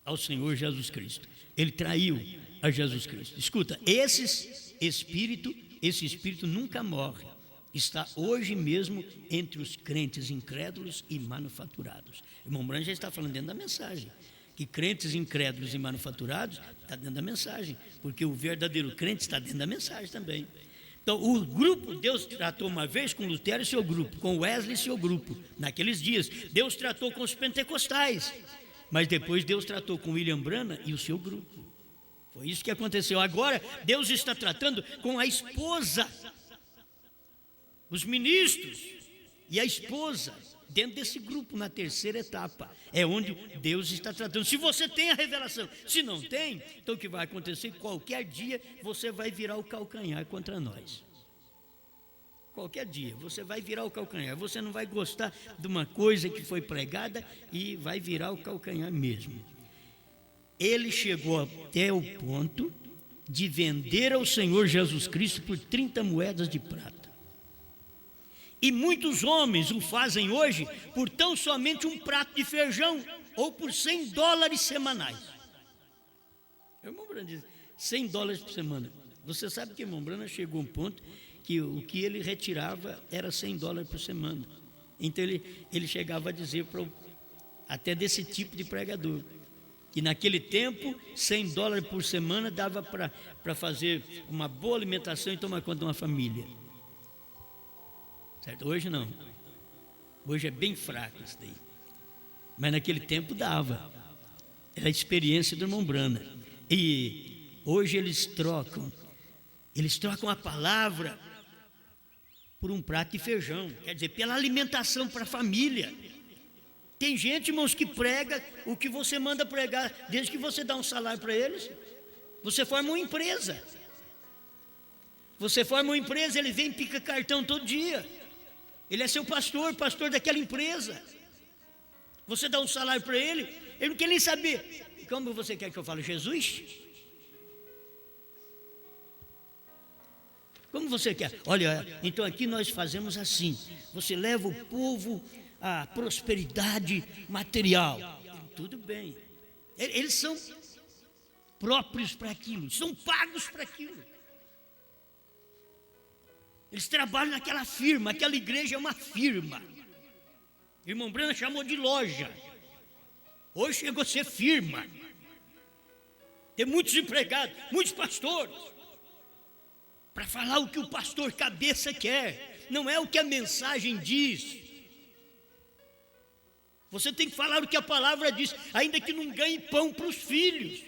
ao Senhor Jesus Cristo. Ele traiu a Jesus Cristo. Escuta, esse espírito nunca morre. Está hoje mesmo entre os crentes incrédulos e manufaturados. O irmão Branham já está falando dentro da mensagem, que crentes incrédulos e manufaturados está dentro da mensagem, porque o verdadeiro crente está dentro da mensagem também. Então, o grupo, Deus tratou uma vez com Lutero e seu grupo, com Wesley e seu grupo, naqueles dias. Deus tratou com os pentecostais, mas depois Deus tratou com William Branham e o seu grupo. Foi isso que aconteceu. Agora, Deus está tratando com a esposa, os ministros e a esposa, dentro desse grupo, na terceira etapa. É onde Deus está tratando. Se você tem a revelação, se não tem, então o que vai acontecer? Qualquer dia você vai virar o calcanhar contra nós. Qualquer dia você vai virar o calcanhar. Você não vai gostar de uma coisa que foi pregada e vai virar o calcanhar mesmo. Ele chegou até o ponto de vender ao Senhor Jesus Cristo por 30 moedas de prata. E muitos homens o fazem hoje por tão somente um prato de feijão ou por $100 semanais. O irmão Branham diz $100 por semana. Você sabe que o irmão Branham chegou a um ponto que o que ele retirava era $100 por semana. Então ele chegava a dizer até desse tipo de pregador, que naquele tempo $100 por semana dava para fazer uma boa alimentação e tomar conta de uma família. Certo? Hoje não. Hoje é bem fraco isso daí. Mas naquele tempo dava. Era a experiência do irmão Branham. E hoje eles trocam a palavra por um prato de feijão. Quer dizer, pela alimentação para a família. Tem gente, irmãos, que prega o que você manda pregar, desde que você dá um salário para eles. Você forma uma empresa. Ele vem e pica cartão todo dia. Ele é seu pastor daquela empresa. Você dá um salário para ele, ele não quer nem saber. Como você quer que eu fale? Jesus? Como você quer? Olha, então aqui nós fazemos assim. Você leva o povo à prosperidade material. Tudo bem. Eles são próprios para aquilo, são pagos para aquilo. Eles trabalham naquela firma, aquela igreja é uma firma. O irmão Branham chamou de loja. Hoje chegou a ser firma. Tem muitos empregados, muitos pastores, para falar o que o pastor cabeça quer, não é o que a mensagem diz. Você tem que falar o que a palavra diz, ainda que não ganhe pão para os filhos,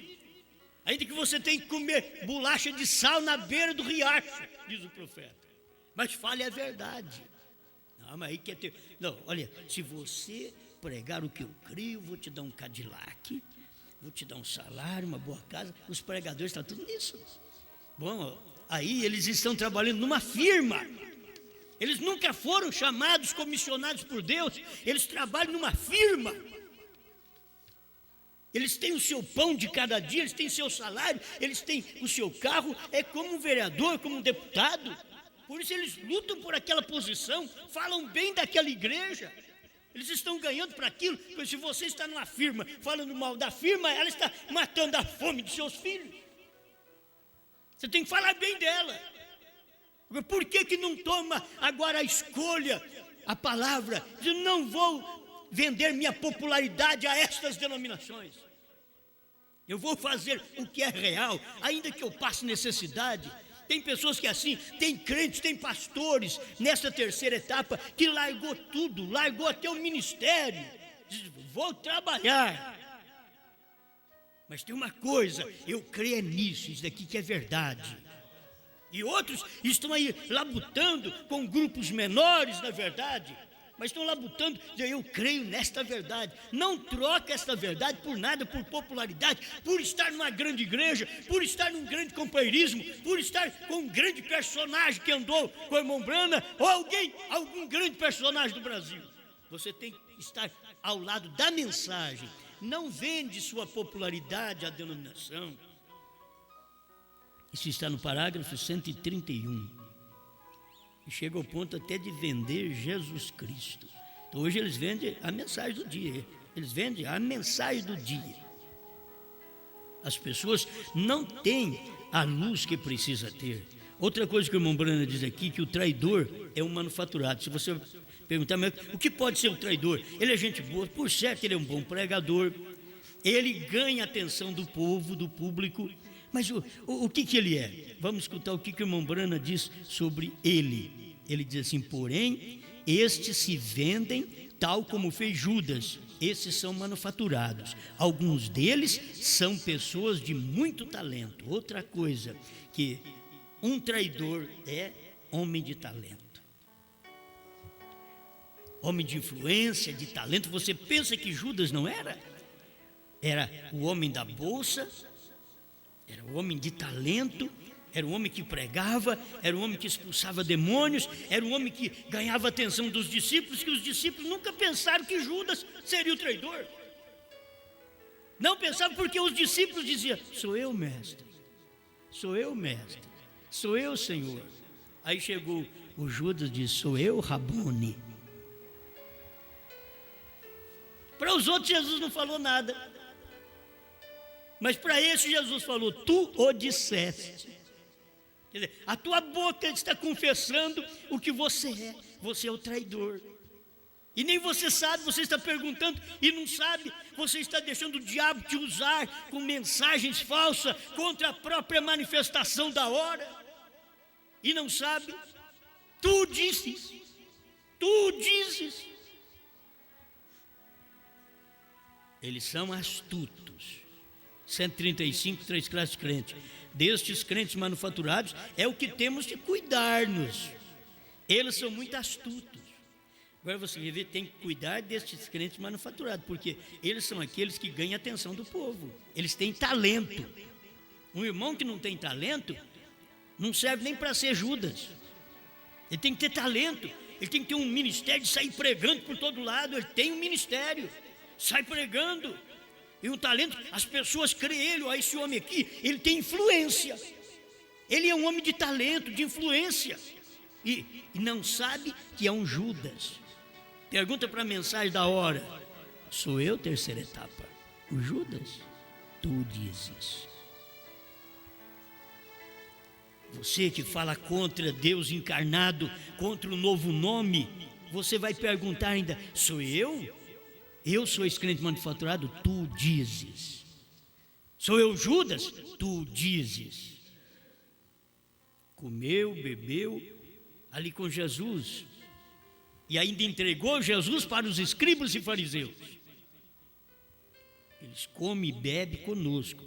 ainda que você tenha que comer bolacha de sal na beira do riacho, diz o profeta. Mas fale a verdade. Não, mas aí quer ter. Não, olha, se você pregar o que eu creio, vou te dar um Cadillac, vou te dar um salário, uma boa casa. Os pregadores estão tudo nisso. Bom, aí eles estão trabalhando numa firma. Eles nunca foram chamados, comissionados por Deus. Eles trabalham numa firma. Eles têm o seu pão de cada dia, eles têm seu salário, eles têm o seu carro. É como um vereador, como um deputado. Por isso eles lutam por aquela posição, falam bem daquela igreja. Eles estão ganhando para aquilo, porque se você está numa firma falando mal da firma, ela está matando a fome de seus filhos. Você tem que falar bem dela. Por que não toma agora a escolha, a palavra? Eu não vou vender minha popularidade a estas denominações. Eu vou fazer o que é real, ainda que eu passe necessidade. Tem pessoas que assim, tem crentes, tem pastores nessa terceira etapa que largou tudo, largou até o ministério, diz, vou trabalhar. Mas tem uma coisa, eu creio nisso, isso daqui que é verdade. E outros estão aí labutando com grupos menores, na verdade, mas estão labutando, eu creio nesta verdade. Não troca esta verdade por nada, por popularidade, por estar numa grande igreja, por estar num grande companheirismo, por estar com um grande personagem que andou com o irmão Brana, ou algum grande personagem do Brasil. Você tem que estar ao lado da mensagem. Não vende sua popularidade à denominação. Isso está no parágrafo 131. E chega ao ponto até de vender Jesus Cristo. Então hoje eles vendem a mensagem do dia. Eles vendem a mensagem do dia. As pessoas não têm a luz que precisa ter. Outra coisa que o irmão Brana diz aqui, que o traidor é um manufaturado. Se você perguntar, mas o que pode ser um traidor? Ele é gente boa, por certo ele é um bom pregador. Ele ganha a atenção do povo, do público. Mas o que ele é? Vamos escutar o que o irmão Brana diz sobre ele. Ele diz assim, porém, estes se vendem tal como fez Judas. Esses são manufaturados. Alguns deles são pessoas de muito talento. Outra coisa, que um traidor é homem de talento. Homem de influência, de talento. Você pensa que Judas não era? Era o homem da bolsa, era o homem de talento, era o homem que pregava, era o homem que expulsava demônios, era o homem que ganhava a atenção dos discípulos, que os discípulos nunca pensaram que Judas seria o traidor. Não pensavam porque os discípulos diziam, sou eu, mestre, sou eu, mestre, sou eu, Senhor. Aí chegou o Judas e disse, sou eu, Rabone. Para os outros Jesus não falou nada. Mas para esse Jesus falou, tu o disseste. Quer dizer, a tua boca está confessando o que você é o traidor. E nem você sabe, você está perguntando e não sabe, você está deixando o diabo te usar com mensagens falsas contra a própria manifestação da hora. E não sabe, tu dizes. Eles são astutos. 135, 3 classes de crentes. Destes crentes manufaturados é o que temos de cuidar-nos. Eles são muito astutos. Agora você vê, tem que cuidar destes crentes manufaturados, porque eles são aqueles que ganham a atenção do povo. Eles têm talento. Um irmão que não tem talento não serve nem para ser Judas. Ele tem que ter talento. Ele tem que ter um ministério de sair pregando por todo lado. Ele tem um ministério, sai pregando. E um talento, as pessoas creem ele, ó, esse homem aqui, ele tem influência. Ele é um homem de talento, de influência. E não sabe que é um Judas. Pergunta para a mensagem da hora. Sou eu, terceira etapa. O Judas, tu dizes. Você que fala contra Deus encarnado, contra o novo nome, você vai perguntar ainda, sou eu? Eu sou esse crente manufaturado? Tu dizes. Sou eu Judas? Tu dizes. Comeu, bebeu ali com Jesus e ainda entregou Jesus para os escribas e fariseus. Eles comem e bebem conosco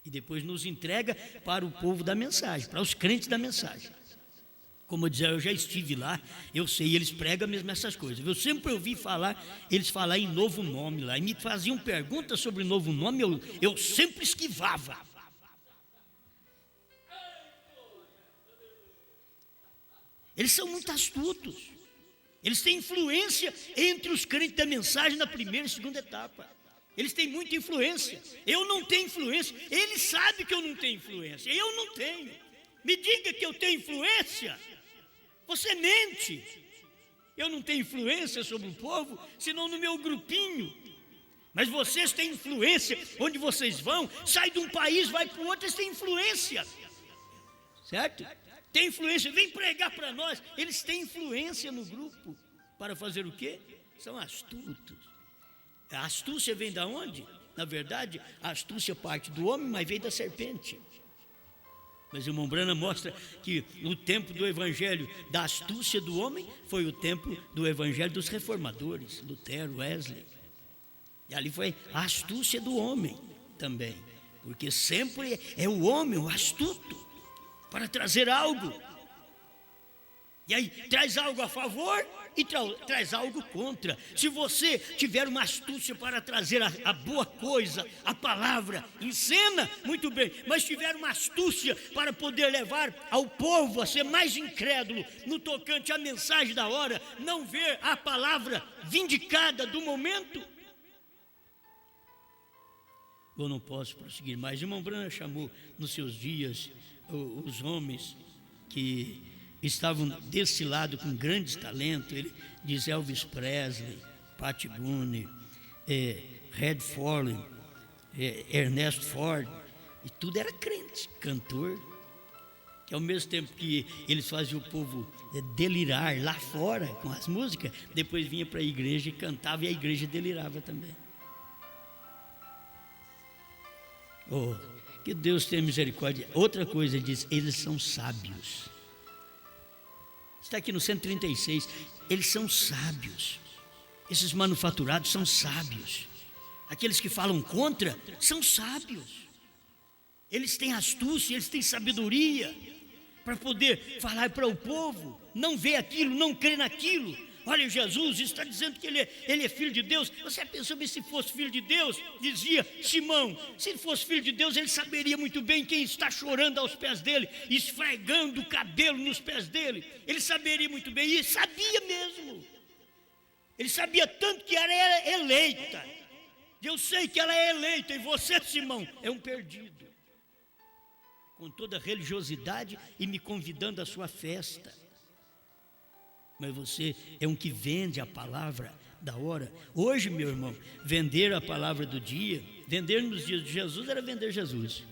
e depois nos entrega para o povo da mensagem, para os crentes da mensagem. Como eu dizia, eu já estive lá, eu sei, eles pregam mesmo essas coisas. Eu sempre ouvi eles falar em novo nome lá, e me faziam perguntas sobre novo nome, eu sempre esquivava. Eles são muito astutos, eles têm influência entre os crentes da mensagem na primeira e segunda etapa. Eles têm muita influência, eu não tenho influência, eles sabem que eu não tenho influência, eu não tenho. Me diga que eu tenho influência. Você mente. Eu não tenho influência sobre o povo, senão no meu grupinho. Mas vocês têm influência onde vocês vão, sai de um país, vai para o outro, eles têm influência. Certo? Tem influência, vem pregar para nós. Eles têm influência no grupo. Para fazer o quê? São astutos. A astúcia vem da onde? Na verdade, a astúcia parte do homem, mas vem da serpente. Mas o irmão Branham mostra que o tempo do evangelho da astúcia do homem foi o tempo do evangelho dos reformadores, Lutero, Wesley. E ali foi a astúcia do homem também, porque sempre é o homem, o astuto, para trazer algo. E aí traz algo a favor e traz algo contra. Se você tiver uma astúcia para trazer a boa coisa, a palavra, encena, muito bem. Mas tiver uma astúcia para poder levar ao povo a ser mais incrédulo no tocante à mensagem da hora, não ver a palavra vindicada do momento, eu não posso prosseguir mais. Irmão Branham chamou nos seus dias os homens que estavam desse lado com grandes talentos. Ele diz Elvis Presley, Pat Boone, Red Forley, Ernest Ford, e tudo era crente, cantor, que ao mesmo tempo que eles faziam o povo delirar lá fora com as músicas, depois vinha para a igreja e cantava, e a igreja delirava também. Oh, que Deus tenha misericórdia. Outra coisa, ele diz, eles são sábios. Está aqui no 136, eles são sábios. Esses manufaturados são sábios. Aqueles que falam contra são sábios. Eles têm astúcia, eles têm sabedoria para poder falar para o povo, não ver aquilo, não crer naquilo. Olha, Jesus está dizendo que ele é filho de Deus. Você pensou bem, se fosse filho de Deus, dizia Simão, se ele fosse filho de Deus, ele saberia muito bem quem está chorando aos pés dele, esfregando o cabelo nos pés dele. Ele saberia muito bem, e sabia mesmo. Ele sabia tanto que ela era eleita. Eu sei que ela é eleita, e você, Simão, é um perdido. Com toda a religiosidade e me convidando à sua festa. Mas você é um que vende a palavra da hora. Hoje, meu irmão, vender a palavra do dia, vender nos dias de Jesus era vender Jesus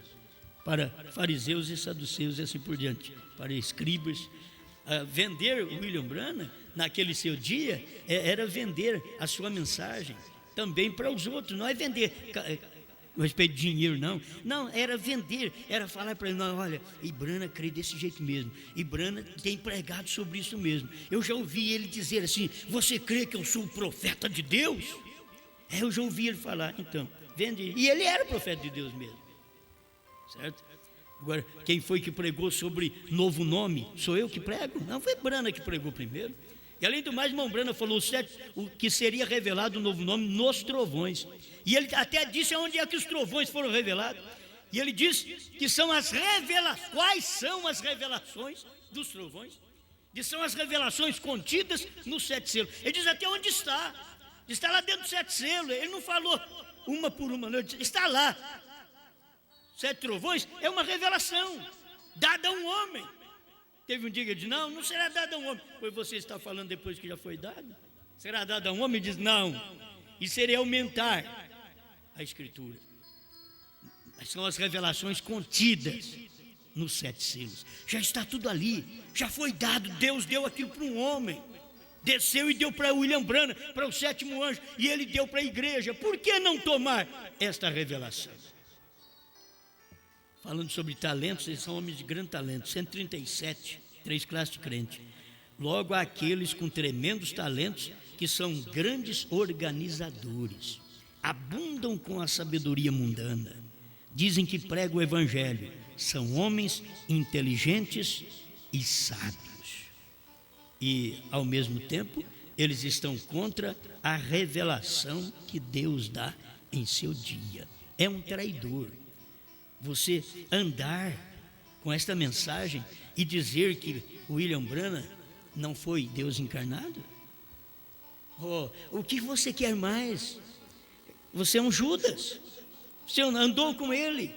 para fariseus e saduceus e assim por diante, para escribas. Vender o William Branham naquele seu dia era vender a sua mensagem também para os outros. Não é vender a respeito de dinheiro, não, era vender, era falar para ele, não, olha, e Branham crê desse jeito mesmo, e Branham tem pregado sobre isso mesmo. Eu já ouvi ele dizer assim, você crê que eu sou o profeta de Deus? Eu já ouvi ele falar. Então, vende, e ele era profeta de Deus mesmo, certo? Agora, quem foi que pregou sobre novo nome? Sou eu que prego? Não, foi Branham que pregou primeiro. E além do mais, irmão Branham falou o que seria revelado o novo nome nos trovões. E ele até disse onde é que os trovões foram revelados. E ele diz que são as revelações. Quais são as revelações dos trovões? Diz, são as revelações contidas nos 7 selos. Ele diz até onde está. Está lá dentro dos 7 selos. Ele não falou uma por uma, não. Ele disse, está lá. 7 trovões é uma revelação dada a um homem. Teve um dia que ele disse, não será dado a um homem. Pois você está falando depois que já foi dado? Será dado a um homem? Ele diz, não. E seria aumentar a escritura. Mas são as revelações contidas nos 7 selos. Já está tudo ali. Já foi dado. Deus deu aquilo para um homem. Desceu e deu para William Branham, para o 7º anjo. E ele deu para a igreja. Por que não tomar esta revelação? Falando sobre talentos, eles são homens de grande talento. 137, 3 classes de crente. Logo há aqueles com tremendos talentos que são grandes organizadores. Abundam com a sabedoria mundana. Dizem que pregam o evangelho. São homens inteligentes e sábios. E, ao mesmo tempo, eles estão contra a revelação que Deus dá em seu dia. É um traidor. Você andar com esta mensagem e dizer que William Branham não foi Deus encarnado? Oh, o que você quer mais? Você é um Judas. Você andou com ele.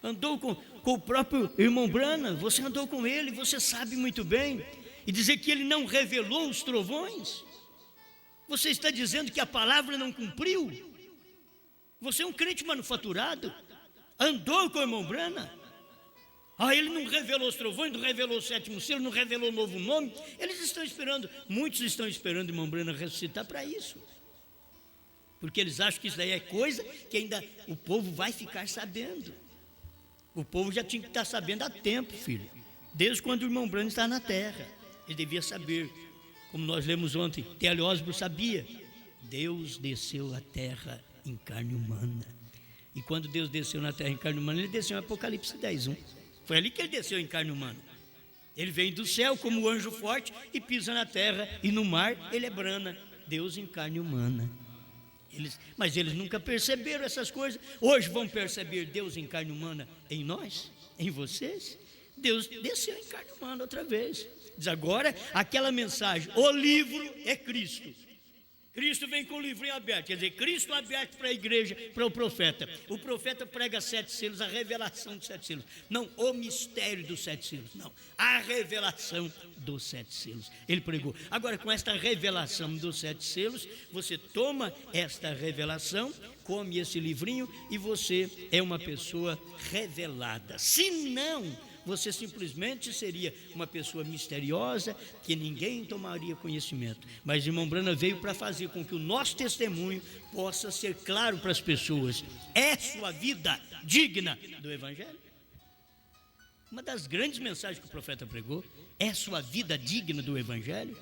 Andou com o próprio irmão Branham. Você andou com ele, você sabe muito bem. E dizer que ele não revelou os trovões? Você está dizendo que a palavra não cumpriu? Você é um crente manufaturado. Andou com o irmão Branham? Ele não revelou os trovões, não revelou o 7º selo, não revelou o novo nome. Eles estão esperando, muitos estão esperando o irmão Branham ressuscitar para isso. Porque eles acham que isso daí é coisa que ainda o povo vai ficar sabendo. O povo já tinha que estar sabendo há tempo, filho. Desde quando o irmão Branham está na terra. Ele devia saber. Como nós lemos ontem, T.L. Osborne sabia. Deus desceu à terra em carne humana. E quando Deus desceu na terra em carne humana, ele desceu em Apocalipse 10:1. Foi ali que ele desceu em carne humana. Ele vem do céu como anjo forte e pisa na terra, e no mar ele é brana. Deus em carne humana. Mas eles nunca perceberam essas coisas. Hoje vão perceber Deus em carne humana em nós, em vocês. Deus desceu em carne humana outra vez. Diz agora, aquela mensagem, o livro é Cristo. Cristo vem com o livrinho aberto, quer dizer, Cristo aberto para a igreja, para o profeta. O profeta prega 7 selos, a revelação dos 7 selos. Não o mistério dos 7 selos, não. A revelação dos 7 selos. Ele pregou. Agora, com esta revelação dos 7 selos, você toma esta revelação, come esse livrinho e você é uma pessoa revelada. Se não, você simplesmente seria uma pessoa misteriosa que ninguém tomaria conhecimento. Mas irmão Branham veio para fazer com que o nosso testemunho possa ser claro para as pessoas. É sua vida digna do Evangelho? Uma das grandes mensagens que o profeta pregou, é sua vida digna do Evangelho?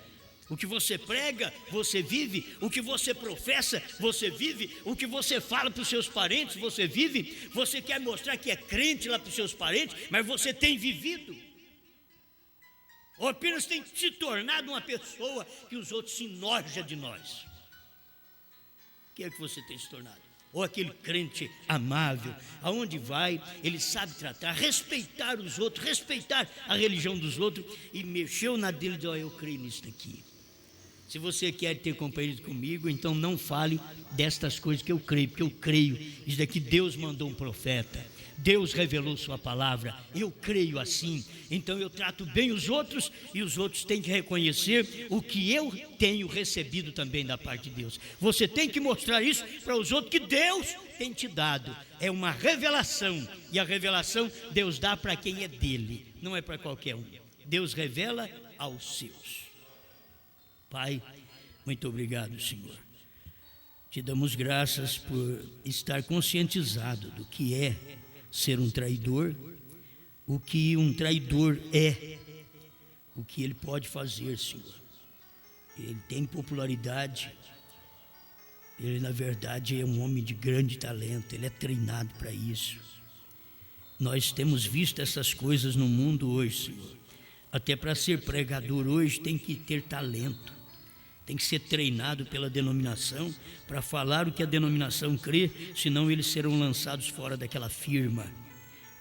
O que você prega, você vive. O que você professa, você vive. O que você fala para os seus parentes, você vive. Você quer mostrar que é crente lá para os seus parentes, mas você tem vivido. Ou apenas tem se tornado uma pessoa que os outros se enojam de nós. O que é que você tem se tornado? Ou aquele crente amável, aonde vai, ele sabe tratar, respeitar os outros, respeitar a religião dos outros, e mexeu na dele e disse, eu creio nisso daqui. Se você quer ter companheiros comigo, então não fale destas coisas que eu creio, porque eu creio, isso daqui Deus mandou um profeta, Deus revelou sua palavra, eu creio assim, então eu trato bem os outros, e os outros têm que reconhecer o que eu tenho recebido também da parte de Deus. Você tem que mostrar isso para os outros, que Deus tem te dado, é uma revelação, e a revelação Deus dá para quem é dele, não é para qualquer um. Deus revela aos seus. Pai, muito obrigado, Senhor. Te damos graças por estar conscientizado do que é ser um traidor, o que um traidor é, o que ele pode fazer, Senhor. Ele tem popularidade, ele na verdade é um homem de grande talento, ele é treinado para isso. Nós temos visto essas coisas no mundo hoje, Senhor. Até para ser pregador hoje tem que ter talento. Tem que ser treinado pela denominação para falar o que a denominação crê, senão eles serão lançados fora daquela firma.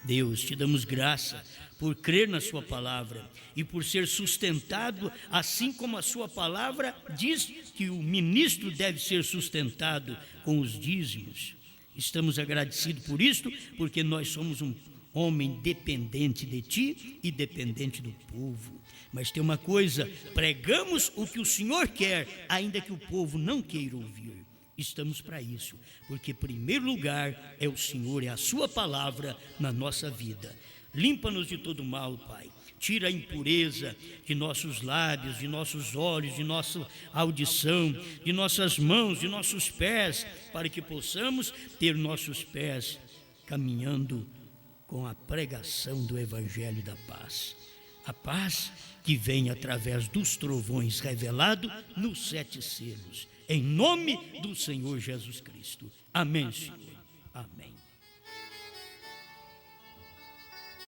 Deus, te damos graça por crer na sua palavra e por ser sustentado, assim como a sua palavra diz que o ministro deve ser sustentado com os dízimos. Estamos agradecidos por isto, porque nós somos um homem dependente de ti e dependente do povo. Mas tem uma coisa, pregamos o que o Senhor quer, ainda que o povo não queira ouvir. Estamos para isso, porque em primeiro lugar é o Senhor, é a sua palavra na nossa vida. Limpa-nos de todo mal, Pai. Tira a impureza de nossos lábios, de nossos olhos, de nossa audição, de nossas mãos, de nossos pés, para que possamos ter nossos pés caminhando com a pregação do Evangelho da paz. A paz que vem através dos trovões revelado nos 7 selos. Em nome do Senhor Jesus Cristo. Amém, Senhor. Amém.